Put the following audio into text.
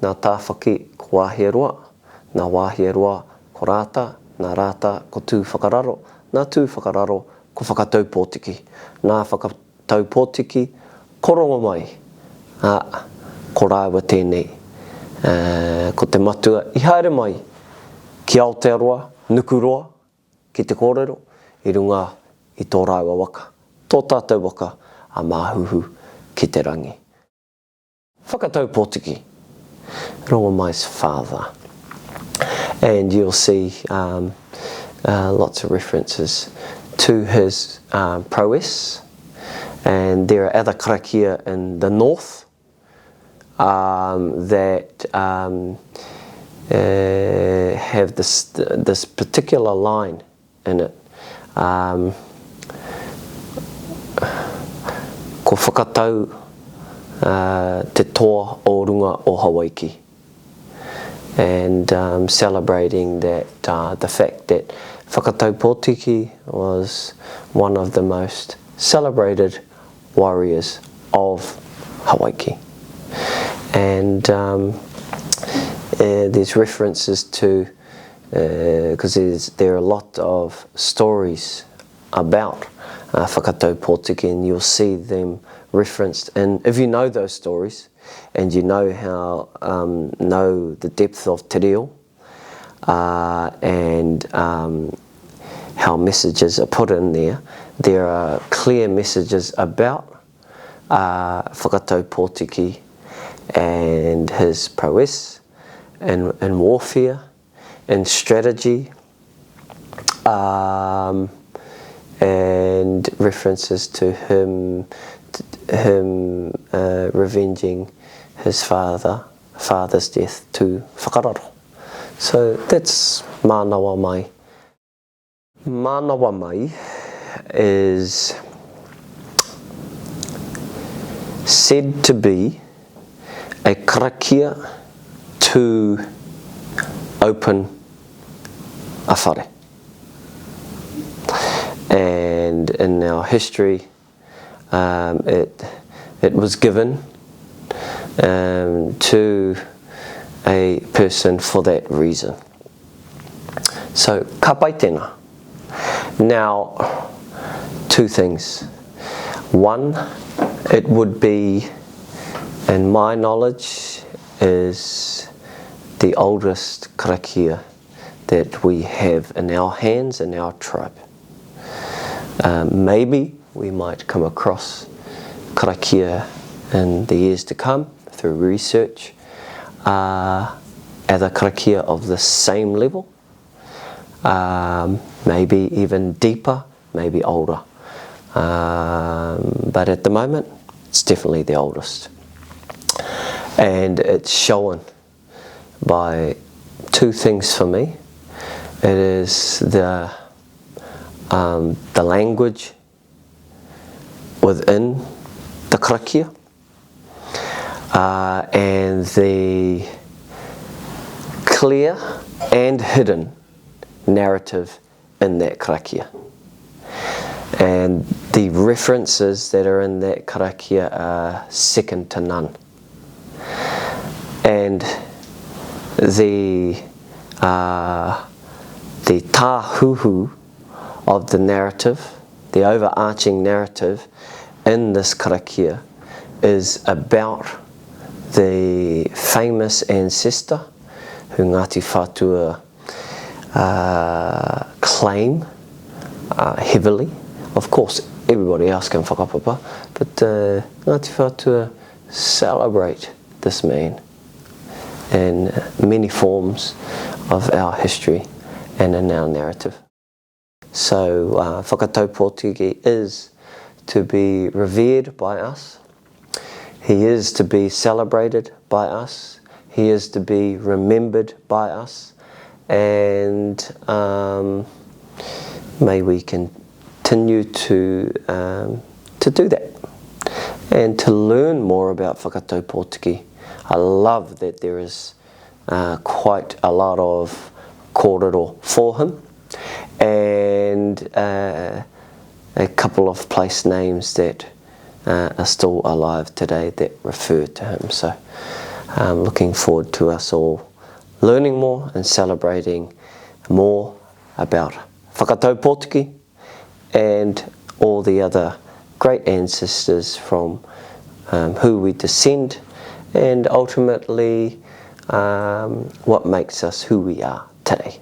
nā tāwhaki ko wāhia roa, nā wāhia roa ko rāta, nā rāta ko tū whakararo, nā tū whakararo ko whakatau pōtiki. Nā whakatau pōtiki, ko rongo mai, ko rāua tēnei. Ko te matua, i haere mai ki Aotearoa, Nukuroa, ki te kōrero, i runga i tō rāua waka. Tō tātou waka a māhuhu ki te rangi. Whakatau pōtiki, rongo mai's father. And you'll see lots of references to his prowess. And there are other karakia in the north that have this particular line in it. Ko whakatau te toa o runga o Hawaii. And celebrating that the fact that whakatau pōtiki was one of the most celebrated warriors of Hawaii. And there's references to, because there are a lot of stories about whakatau pōtiki, and you'll see them referenced. And if you know those stories, and you know how know the depth of te reo, and how messages are put in there, there are clear messages about whakatau pōtiki and his prowess in warfare, in strategy, and references to him revenging his father's death to whakararo. So that's mānawa mai. Mānawa mai is said to be a karakia to open a whare. And in our history, it was given to a person for that reason. So, ka pai tēnā. Now, two things. One, it would be, in my knowledge, is the oldest karakia that we have in our hands in our tribe. Maybe we might come across karakia in the years to come through research, other karakia of the same level, maybe even deeper, maybe older. But at the moment, it's definitely the oldest. And it's shown by two things for me. It is the language within the karakia, and the clear and hidden narrative in that karakia. And the references that are in that karakia are second to none. And the tāhuhu of the narrative, the overarching narrative in this karakia, is about the famous ancestor who Ngāti Whātua claim heavily. Of course, everybody else can whakapapa, but Ngāti Whātua celebrate this man in many forms of our history and in our narrative. So whakatau pōtiki is to be revered by us. He is to be celebrated by us. He is to be remembered by us. And may we continue to do that and to learn more about whakatau pōtiki. I love that there is quite a lot of kōrero for him, and a couple of place names that are still alive today that refer to him. So looking forward to us all learning more and celebrating more about whakataupōtiki and all the other great ancestors from who we descend, and ultimately what makes us who we are today.